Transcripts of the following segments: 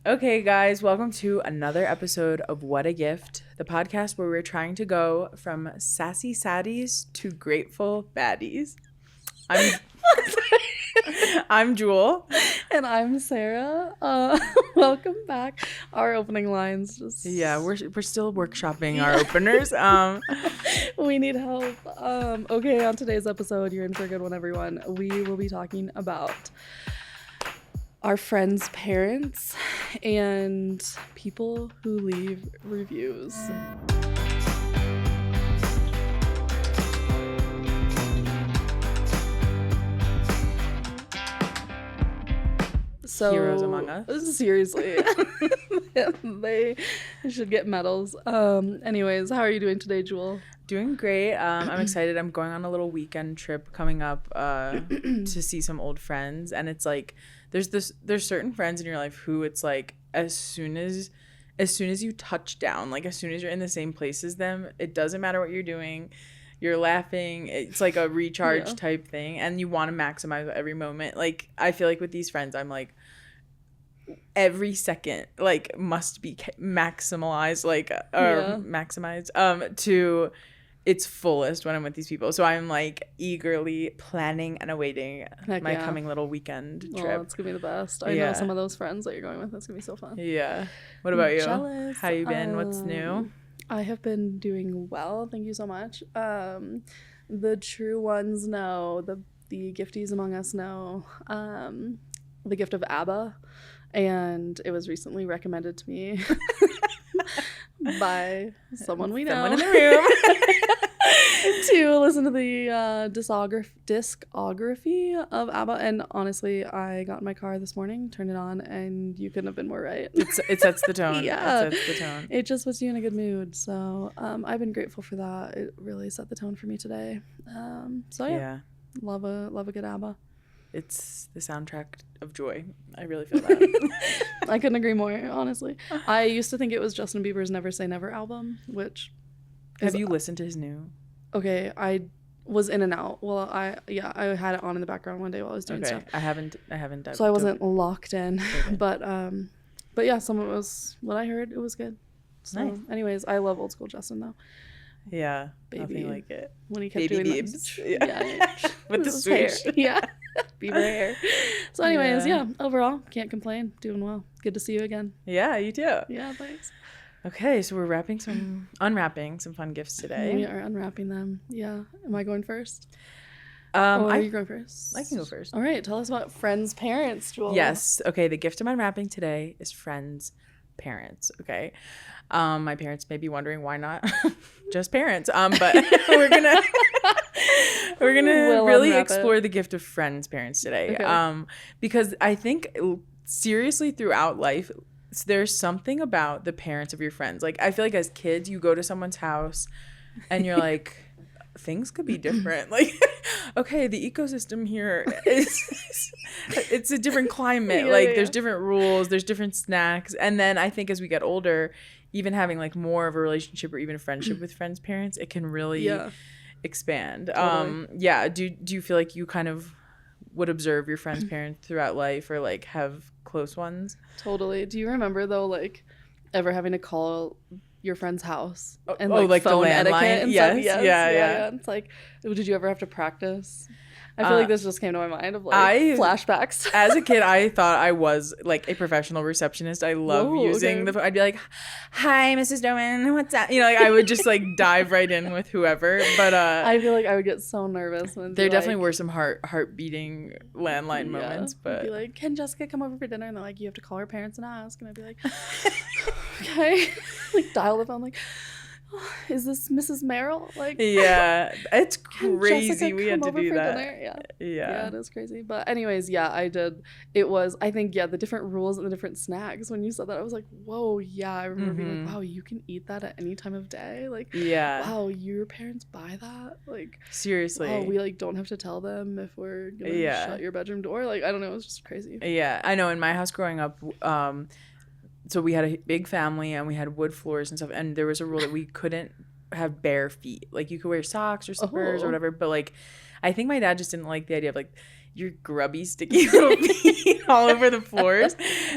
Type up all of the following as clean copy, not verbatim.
Okay, guys, welcome to another episode of What a Gift, the podcast where we're trying to go from sassy saddies to grateful baddies. I'm Jule. And I'm Sarah. Welcome back. Our opening lines just... Yeah, we're still workshopping our openers. We need help. Okay, on today's episode, you're in for a good one, everyone. We will be talking about our friends' parents and people who leave reviews. So, Heroes among us. Seriously. They should get medals. Anyways, how are you doing today, Jule? Doing great. I'm excited. I'm going on a little weekend trip coming up to see some old friends, and it's like there's certain friends in your life who it's like as soon as you touch down, like as soon as you're in the same place as them, it doesn't matter what you're doing. You're laughing. It's like a recharge type thing, and you want to maximize every moment. Like I feel like with these friends, I'm like every second like must be maximized, like maximized to its fullest when I'm with these people. So I'm like eagerly planning and awaiting my coming little weekend trip. Oh, it's gonna be the best. I know some of those friends that you're going with. That's gonna be so fun. Yeah. What about you? Jealous. How you been? What's new? I have been doing well. Thank you so much. The true ones know. The gifties among us know. The gift of ABBA. And it was recently recommended to me by someone we know. Someone in the room. To listen to the discography of ABBA. And honestly, I got in my car this morning, turned it on, and you couldn't have been more right. It sets the tone. Yeah. It sets the tone. It just puts you in a good mood. So I've been grateful for that. It really set the tone for me today. Love a good ABBA. It's the soundtrack of joy. I really feel that. I couldn't agree more, honestly. I used to think it was Justin Bieber's Never Say Never album, which... Have you listened to his new? Okay, I was in and out. Well, I had it on in the background one day while I was doing stuff. I haven't so I wasn't locked in. Okay. But yeah, some of it was what I heard. It was good. So nice. Anyways, I love old school Justin though. Yeah, baby, nothing like it. When he kept doing Biebs. Yeah. With the swoosh. Hair. Yeah. Bieber hair. So anyways, overall, can't complain. Doing well. Good to see you again. Yeah, you too. Yeah, thanks. Okay, so we're unwrapping some fun gifts today. We are unwrapping them. Yeah. Am I going first? Or are you going first? I can go first. All right. Tell us about friends' parents, Jule. Yes. Okay, the gift I'm unwrapping today is friends' parents. Okay. My parents may be wondering why not just parents. But we're gonna really explore the gift of friends' parents today. Okay. Because I think seriously throughout life, there's something about the parents of your friends. Like I feel like as kids, you go to someone's house and you're like, things could be different. Like, okay, the ecosystem here it's a different climate. There's different rules, there's different snacks. And then I think as we get older, even having like more of a relationship or even a friendship with friends' parents, it can really expand. Totally. Do you feel like you kind of would observe your friends' parents throughout life or like have close ones? Totally. Do you remember though, like ever having to call your friend's house and like phone the etiquette and stuff? Yes. Yeah. It's like, did you ever have to practice? I feel like this just came to my mind of flashbacks. As a kid, I thought I was like a professional receptionist. I love using the phone. I'd be like, "Hi, Mrs. Doman, what's that?" You know, like I would just like dive right in with whoever. But I feel like I would get so nervous when there definitely were some heart beating landline moments. But I'd be like, "Can Jessica come over for dinner?" And they're like, "You have to call her parents and ask." And I'd be like, "Okay," like dial the phone, like. Is this Mrs. Merrill? Like, yeah, it's crazy. We had to do that. Yeah, it is crazy. But anyways, I did. It was, I think, the different rules and the different snacks. When you said that, I was like, whoa, yeah. I remember being like, wow, you can eat that at any time of day. Like, wow, your parents buy that? Like, seriously. Wow, we like don't have to tell them if we're gonna shut your bedroom door. Like, I don't know. It was just crazy. Yeah, I know. In my house growing up, so we had a big family and we had wood floors and stuff, and there was a rule that we couldn't have bare feet. Like you could wear socks or slippers or whatever, but like I think my dad just didn't like the idea of like your grubby, sticky little feet all over the floors.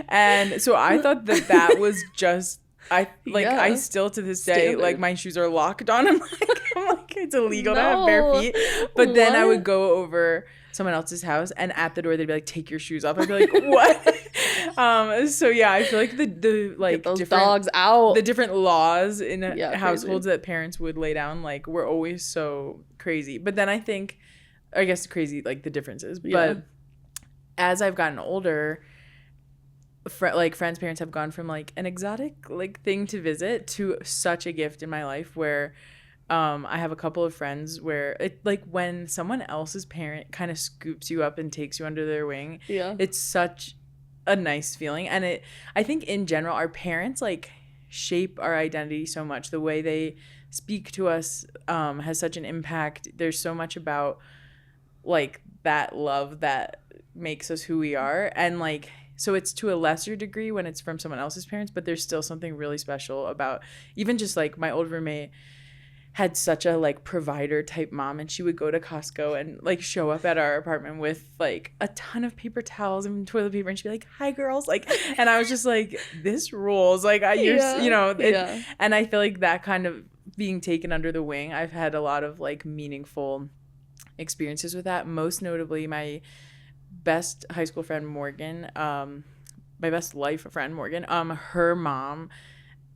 And so I thought that was just, I still to this day, Standard. like my shoes are locked on. I'm like it's illegal to have bare feet. But then I would go over someone else's house and at the door they'd be like, take your shoes off. I'd be like, what? So yeah, I feel like the like get those different dogs out. the different laws in households crazy. that parents would lay down, like, were always so crazy. But then I guess crazy, like the differences. But as I've gotten older, friends' parents have gone from like an exotic like thing to visit to such a gift in my life where I have a couple of friends where it like when someone else's parent kind of scoops you up and takes you under their wing, it's such a nice feeling. And I think in general our parents like shape our identity so much. The way they speak to us has such an impact. There's so much about like that love that makes us who we are, and like so it's to a lesser degree when it's from someone else's parents, but there's still something really special about even just like my old roommate had such a like provider type mom, and she would go to Costco and like show up at our apartment with like a ton of paper towels and toilet paper, and she'd be like, hi girls, like, and I was just like, this rules, like and I feel like that kind of being taken under the wing, I've had a lot of like meaningful experiences with that. Most notably my best high school friend Morgan, my best life friend Morgan, her mom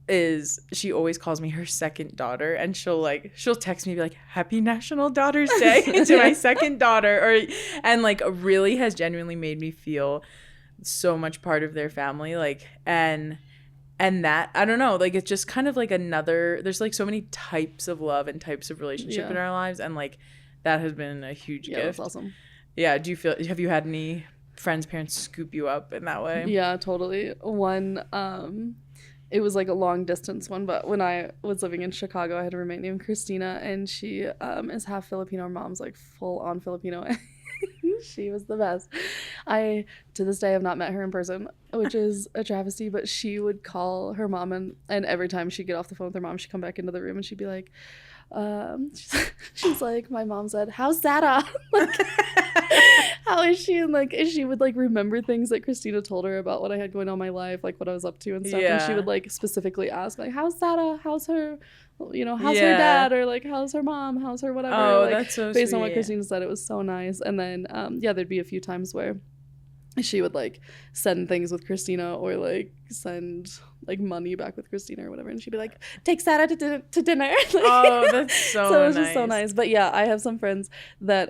she always calls me her second daughter, and she'll text me be like, happy National Daughters Day to my second daughter, and like really has genuinely made me feel so much part of their family, like and that I don't know, like it's just kind of like there's like so many types of love and types of relationship in our lives, and like that has been a huge gift. That's awesome. Yeah, have you had any friends' parents scoop you up in that way? Yeah, totally. One it was like a long distance one, but when I was living in Chicago, I had a roommate named Christina, and she is half Filipino. Her mom's like full on Filipino. She was the best. I to this day have not met her in person, which is a travesty, but she would call her mom, and every time she'd get off the phone with her mom, she'd come back into the room and she'd be like, she's like, my mom said, how's Sarra? Like, how is she? And like she would like remember things that Christina told her about what I had going on in my life, like what I was up to and stuff. And she would like specifically ask like, how's Sarra? How's her, how's her dad? Or like, how's her mom? How's her whatever? Oh, like, that's so based sweet. on what Christina said, it was so nice. And then there'd be a few times where she would like send things with Christina, or like send like money back with Christina or whatever, and she'd be like, take Sarra to dinner. Like, oh, that's so it was nice. just so nice. But yeah, I have some friends that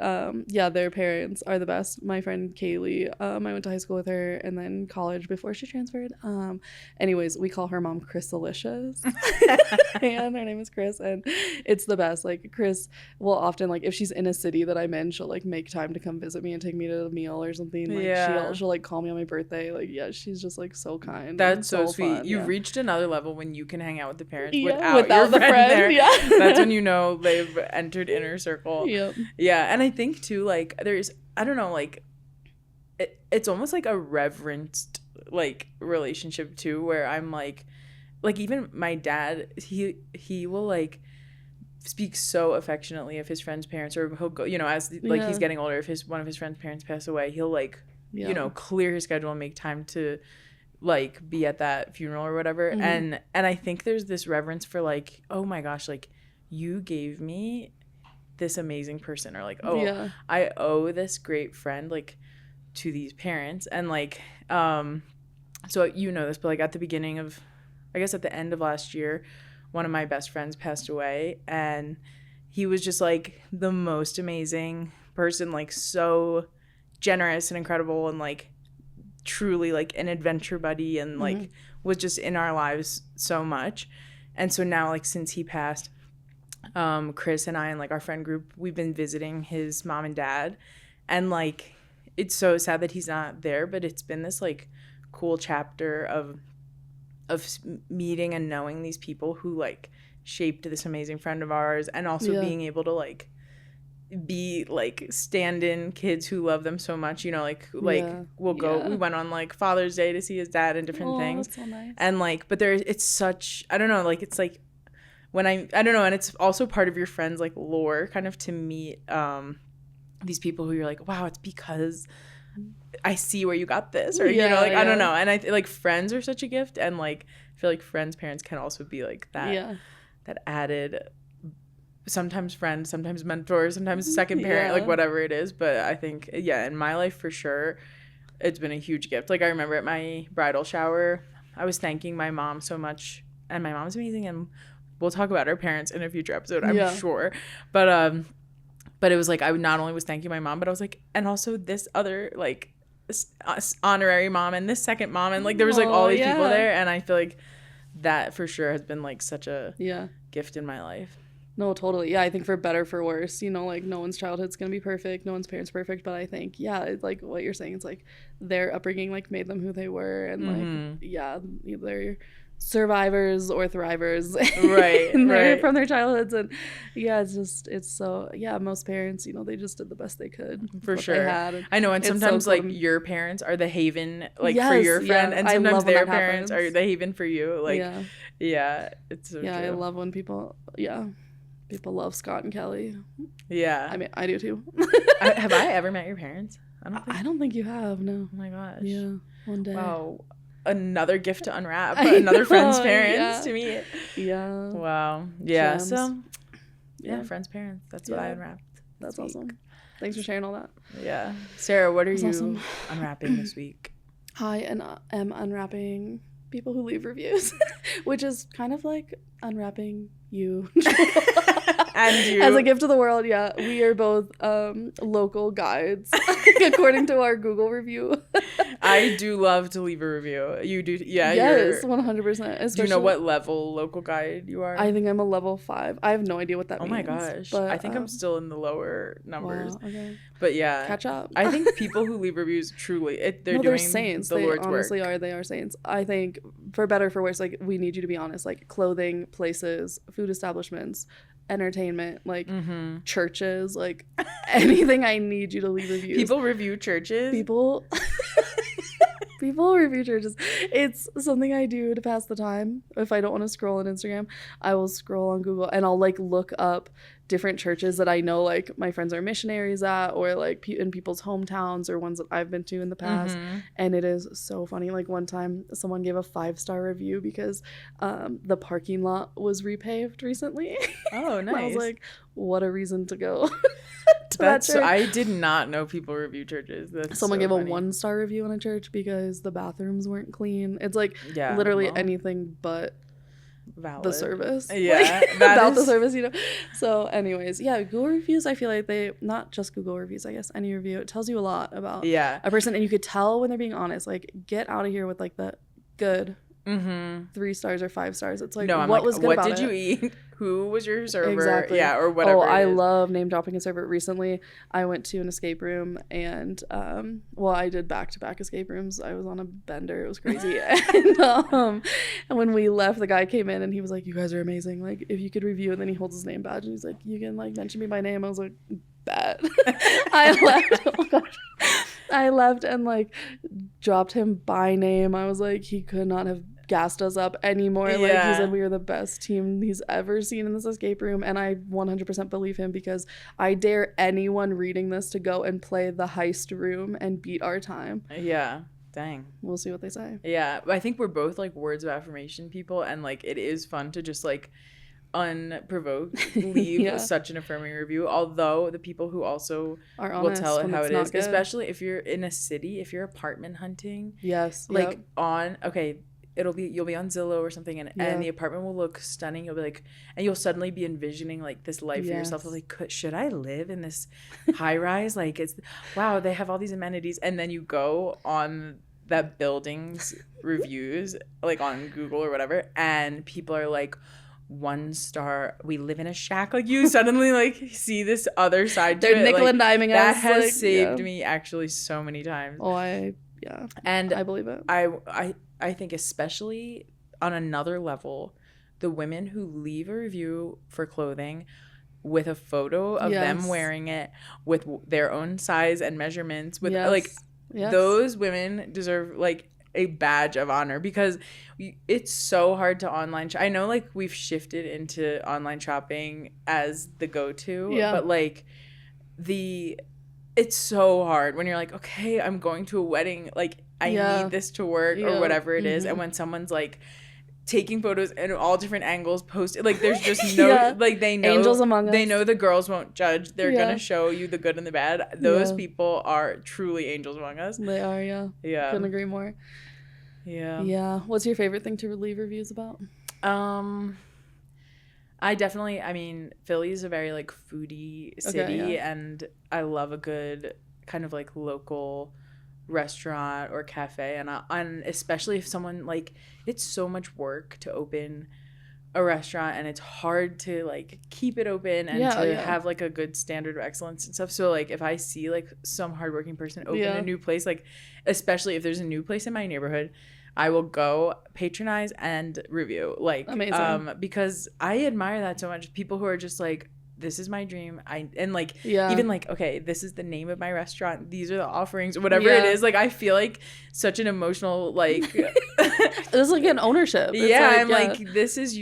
their parents are the best. My friend Kaylee, I went to high school with her and then college before she transferred. Anyways, we call her mom Chrysalicious. And her name is Chris, and it's the best. Like Chris will often, like if she's in a city that I'm in, she'll like make time to come visit me and take me to a meal or something. Like she'll like call me on my birthday. Like she's just like so kind. That's so sweet. Fun. You've reached another level when you can hang out with the parents without your the friend there. Yeah. That's when you know they've entered inner circle. Yep. Yeah, and I think too, like there's, I don't know, like it's almost like a reverenced like relationship too, where I'm like even my dad, he will like speak so affectionately of his friend's parents, or he'll go, as he's getting older, if one of his friend's parents pass away, he'll like clear his schedule and make time to like be at that funeral or whatever. Mm-hmm. And I think there's this reverence for like, oh my gosh, like you gave me this amazing person, or like, I owe this great friend like to these parents. And like so this, but like at the end of last year, one of my best friends passed away, and he was just like the most amazing person, like so generous and incredible, and like truly like an adventure buddy, and like was just in our lives so much. And so now, like since he passed, Chris and I and like our friend group, we've been visiting his mom and dad, and like it's so sad that he's not there, but it's been this like cool chapter of meeting and knowing these people who like shaped this amazing friend of ours, and also being able to like be like stand-in kids who love them so much, we'll go, we went on like Father's Day to see his dad and different things. That's so nice. And like, but it's such, I don't know, like it's like when I don't know, and it's also part of your friend's like lore kind of to meet these people who you're like, wow, it's because I see where you got this, or you know, like I don't know. And I like friends are such a gift, and like I feel like friends' parents can also be like that that added, sometimes friend, sometimes mentor, sometimes second parent, like whatever it is. But I think in my life for sure it's been a huge gift. Like I remember at my bridal shower I was thanking my mom so much, and my mom's amazing, and we'll talk about our parents in a future episode, I'm sure. But it was like I not only was thanking my mom, but I was like, and also this other like honorary mom and this second mom, and like there was like all these people there, and I feel like that for sure has been like such a gift in my life. No, totally. Yeah, I think for better, for worse, you know, like no one's childhood's gonna be perfect, no one's parents perfect, but I think it's like what you're saying, it's like their upbringing like made them who they were, and like they're survivors or thrivers from their childhoods, and it's so most parents, you know, they just did the best they could for sure. I know, and sometimes so cool, like your parents are the haven like for your friend, and sometimes their parents are the haven for you, like it's so true. I love when people love Scott and Kelly. I mean, I do too. Have I ever met your parents? I don't think you have. No. Oh my gosh. Yeah, one day. Wow. Another gift to unwrap, another friend's parents to meet. Wow. Gems. So friends' parents, that's what I unwrapped. That's awesome. Thanks for sharing all that. Sarah, what are you unwrapping this week? I am unwrapping people who leave reviews, which is kind of like unwrapping you. And you. As a gift to the world. We are both local guides according to our Google review. I do love to leave a review. You do? Yes, 100%. Do you know what level local guide you are? I think I'm a level 5. I have no idea what that means. Oh my gosh, but I think I'm still in the lower numbers. Wow, okay. But catch up. I think people who leave reviews truly they're saints. The Lord's honestly work. They are saints. I think for better for worse, like we need you to be honest, like clothing, places, food establishments, entertainment, like churches, like anything. I need you to leave reviews. People review churches. People review churches. It's something I do to pass the time. If I don't want to scroll on Instagram, I will scroll on Google and I'll like look up different churches that I know like my friends are missionaries at, or like in people's hometowns, or ones that I've been to in the past. And it is so funny. Like one time someone gave a 5-star review because the parking lot was repaved recently. Oh, nice. I was like, what a reason to go to that church. I did not know people review churches. Someone gave a 1-star review on a church because the bathrooms weren't clean. It's like literally anything but valid. The service. About the service, you know. So anyways, Google reviews, I feel like they, not just Google reviews, I guess any review, it tells you a lot about a person, and you could tell when they're being honest. Like, get out of here with like the good 3 stars or 5 stars. It's like, what was good about it? What did you eat? Who was your server? Exactly. Or whatever. I love name dropping a server. Recently, I went to an escape room, and I did back-to-back escape rooms. I was on a bender. It was crazy. And when we left, the guy came in and he was like, "You guys are amazing. Like, if you could review," and then he holds his name badge and he's like, "You can like mention me by name." I was like, "Bet." I left. Oh gosh. I left and like dropped him by name. I was like, he could not have gassed us up anymore. Like, he said we were the best team he's ever seen in this escape room, and I 100% believe him, because I dare anyone reading this to go and play the heist room and beat our time. Dang. We'll see what they say. I think we're both like words of affirmation people, and like it is fun to just like unprovoked leave such an affirming review, although the people who also will tell it how it is, especially if you're in a city, if you're apartment hunting, you'll be on Zillow or something, and the apartment will look stunning. You'll be like, and you'll suddenly be envisioning like this life for yourself. Like, should I live in this high rise? Like, wow, they have all these amenities. And then you go on that building's reviews, like on Google or whatever, and people are like, 1 star, we live in a shack. Like, you suddenly like see this other side to They're it. nickel and diming us. That has saved me actually so many times. And I believe it. I think especially on another level, the women who leave a review for clothing with a photo of them wearing it with their own size and measurements, with those women deserve like a badge of honor, because it's so hard to online I know like we've shifted into online shopping as the go-to, but like it's so hard when you're like, okay, I'm going to a wedding, like I need this to work or whatever it is, and when someone's like taking photos in all different angles, posted, like there's just no like they know angels among us. They know the girls won't judge. They're gonna show you the good and the bad. Those people are truly angels among us. They are, yeah. Couldn't agree more. Yeah. What's your favorite thing to leave reviews about? I mean, Philly is a very like foodie city, and I love a good kind of like local restaurant or cafe, and especially if someone like, it's so much work to open a restaurant, and it's hard to like keep it open and have like a good standard of excellence and stuff. So like if I see like some hardworking person open a new place, like especially if there's a new place in my neighborhood, I will go patronize and review, like amazing. Because I admire that so much. People who are just like, this is my dream. Even like, okay, this is the name of my restaurant. These are the offerings, whatever it is. Like, I feel like such an emotional, like, it's like an ownership. It's I'm like, this is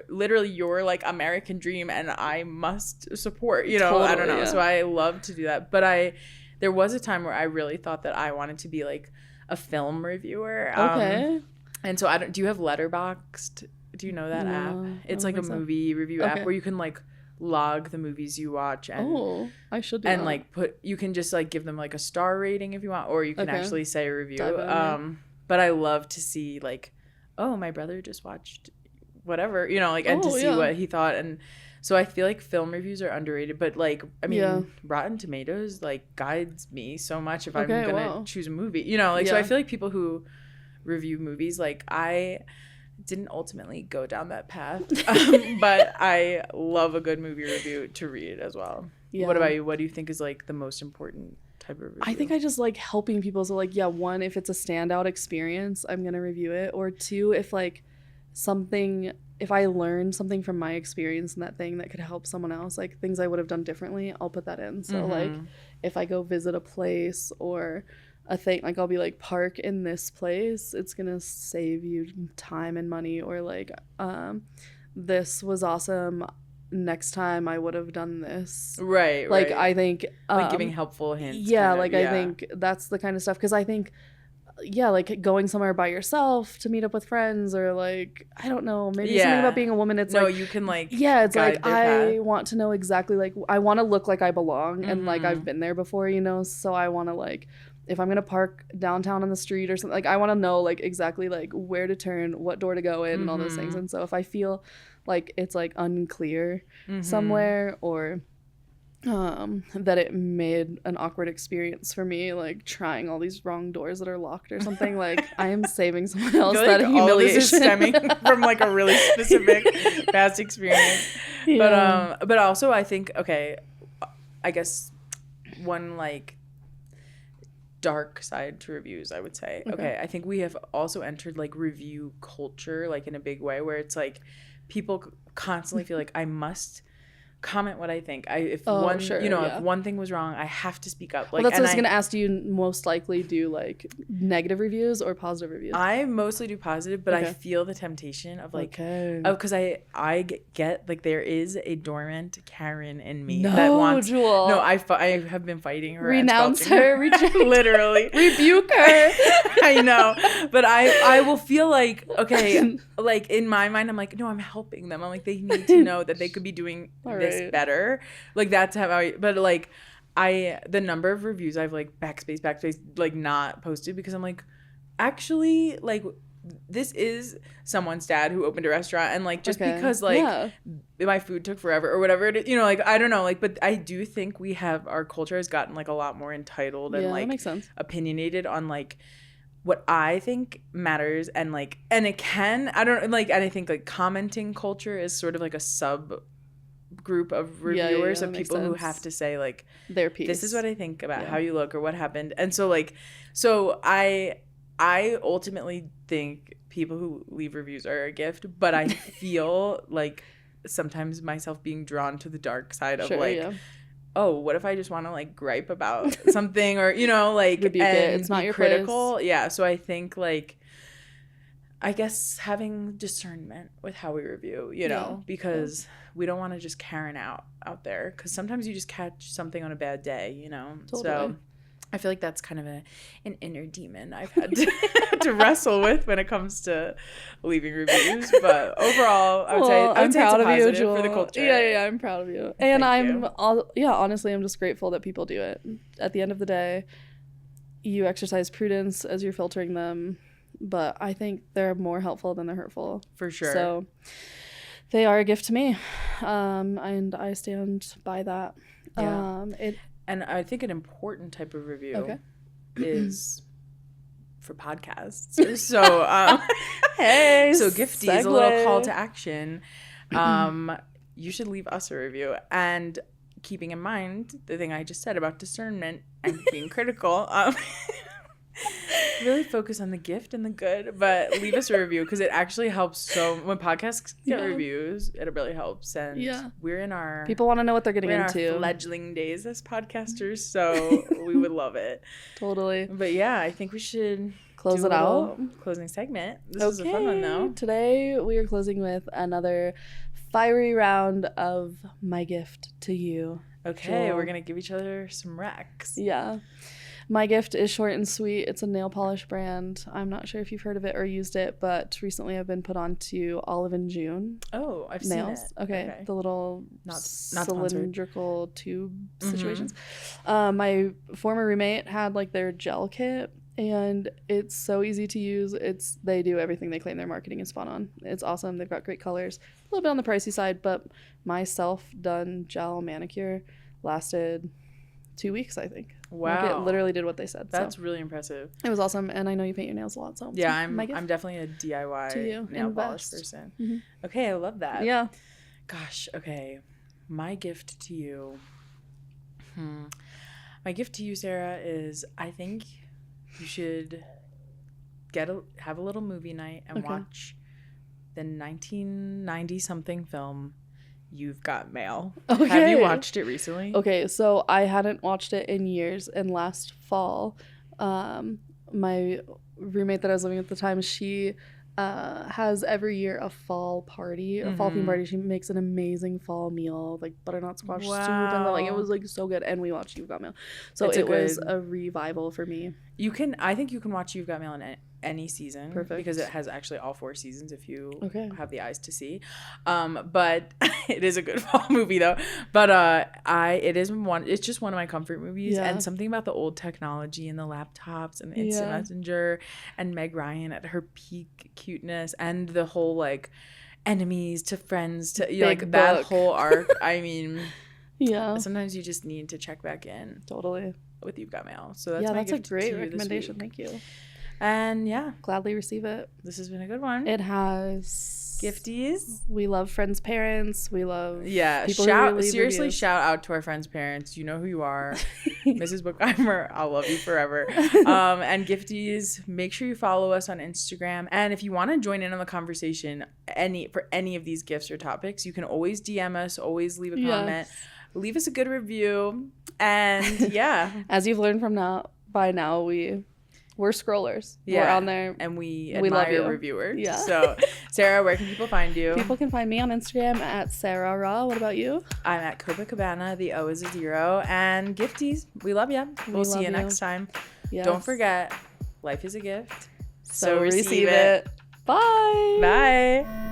literally your like American dream, and I must support, totally, I don't know. So I love to do that. But there was a time where I really thought that I wanted to be like a film reviewer. Okay. And so do you have Letterboxd? Do you know that app? It's like a movie review app where you can like log the movies you watch, and I should do and that. Like you can just like give them like a star rating if you want, or you can actually say a review. But I love to see like, oh, my brother just watched whatever, like, and to see what he thought. And so I feel like film reviews are underrated, but like, I mean, Rotten Tomatoes like guides me so much if I'm gonna choose a movie, so I feel like people who review movies, like I didn't ultimately go down that path, but I love a good movie review to read as well. What about you? What do you think is like the most important type of review? I think I just like helping people. So like, one, if it's a standout experience, I'm gonna review it. Or two, if like if I learned something from my experience in that thing that could help someone else, like things I would have done differently, I'll put that in. So like if I go visit a place or a thing, like I'll be like, park in this place, it's gonna save you time and money, or like this was awesome, next time I would have done this, right? Like I think like giving helpful hints, I think that's the kind of stuff, because I think like going somewhere by yourself to meet up with friends, or like I don't know, maybe something about being a woman, it's like you can like it's like I want to know exactly, like I want to look like I belong, and like I've been there before, so I want to like, if I'm gonna park downtown on the street or something, like I want to know like exactly like where to turn, what door to go in, and all those things. And so if I feel like it's like unclear somewhere, or that it made an awkward experience for me, like trying all these wrong doors that are locked or something, like I am saving someone else that humiliation. All of this is stemming from like a really specific past experience. But also I think, I guess one like dark side to reviews, I would say. I think we have also entered like review culture, like in a big way, where it's like people constantly feel like I must comment what I think. If one thing was wrong, I have to speak up. Like, that's what I was gonna ask. Do you most likely do like negative reviews or positive reviews? I mostly do positive, but I feel the temptation of like, because I get like there is a dormant Karen in me that wants. Jule. No, I have been fighting her. Renounce her. Literally rebuke her. I know, but I will feel like like in my mind I'm like, no, I'm helping them. I'm like, they need to know that they could be doing this better. Like that's how but like the number of reviews I've like backspace like not posted, because I'm like, actually like this is someone's dad who opened a restaurant, and like just because like my food took forever or whatever it is, like I don't know, like, but I do think our culture has gotten like a lot more entitled and like that makes sense. Opinionated on like what I think matters, and like, and it can, I don't like, and I think like commenting culture is sort of like a sub group of reviewers of people who have to say like their piece. This is what I think about how you look or what happened. And so like, so I ultimately think people who leave reviews are a gift, but I feel like sometimes myself being drawn to the dark side of oh, what if I just want to like gripe about something, or like rebuke it. It's not your critical place. Yeah, so I think like I guess having discernment with how we review, you know, because we don't want to just Karen out there, because sometimes you just catch something on a bad day, you know. Totally. So I feel like that's kind of an inner demon I've had to wrestle with when it comes to leaving reviews. But overall, I would say I'm proud of you, Jule. For the culture. Yeah, I'm proud of you. And honestly, I'm just grateful that people do it. At the end of the day, you exercise prudence as you're filtering them, but I think they're more helpful than they're hurtful. For sure. So they are a gift to me, and I stand by that. Yeah. And I think an important type of review is for podcasts. So, so Gifties, a little call to action. You should leave us a review. And keeping in mind the thing I just said about discernment and being critical, really focus on the gift and the good, but leave us a review, because it actually helps. So when podcasts get reviews, it really helps. And we're in our people want to know what they're getting into, our fledgling days as podcasters, so we would love it. Totally. But yeah, I think we should close it out. Closing segment. This was a fun one though. Today we are closing with another fiery round of my gift to you. Okay, we're gonna give each other some recs. Yeah. My gift is short and sweet. It's a nail polish brand. I'm not sure if you've heard of it or used it, but recently I've been put onto Olive and June. Oh, I've nails. Seen it. Okay. The little not cylindrical tube situations. My former roommate had like their gel kit, and it's so easy to use. They do everything they claim their marketing is spot on. It's awesome. They've got great colors. A little bit on the pricey side, but my self-done gel manicure lasted 2 weeks, I think. Wow. Like, it literally did what they said. That's really impressive. It was awesome, and I know you paint your nails a lot, so yeah, I'm definitely a DIY nail polish person. Mm-hmm. Okay, I love that. Yeah. Gosh, okay. My gift to you. My gift to you, Sarah, is I think you should have a little movie night and watch the 1990-something film You've Got Mail. Okay. Have you watched it recently? Okay, so I hadn't watched it in years, and last fall, my roommate that I was living with at the time, she has every year a fall party, a fall theme party. She makes an amazing fall meal, like butternut squash soup, and like it was like so good. And we watched You've Got Mail, so it was a revival for me. I think you can watch You've Got Mail in any season. Perfect. Because it has actually all 4 seasons if you have the eyes to see. But it is a good fall movie though. But it's just one of my comfort movies. Yeah. And something about the old technology and the laptops and the instant messenger and Meg Ryan at her peak cuteness and the whole like enemies to friends to like that whole arc. I mean, sometimes you just need to check back in. Totally. With You've Got Mail. So that's a great recommendation. Thank you. And gladly receive it. This has been a good one. It has. Gifties. We love friends' parents. We love people seriously shout out to our friends' parents. You know who you are. Mrs. Bookheimer, I'll love you forever. And Gifties, make sure you follow us on Instagram. And if you want to join in on the conversation for any of these gifts or topics, you can always DM us, always leave a comment. Leave us a good review. And as you've learned by now, we're scrollers. We're on there. And we admire reviewers. Yeah. So, Sarah, where can people find you? People can find me on Instagram at Sarah Raw. What about you? I'm at Copacabana. The O is a 0. And Gifties, we love you. We'll see you next time. Yes. Don't forget, life is a gift. So receive it. Bye. Bye.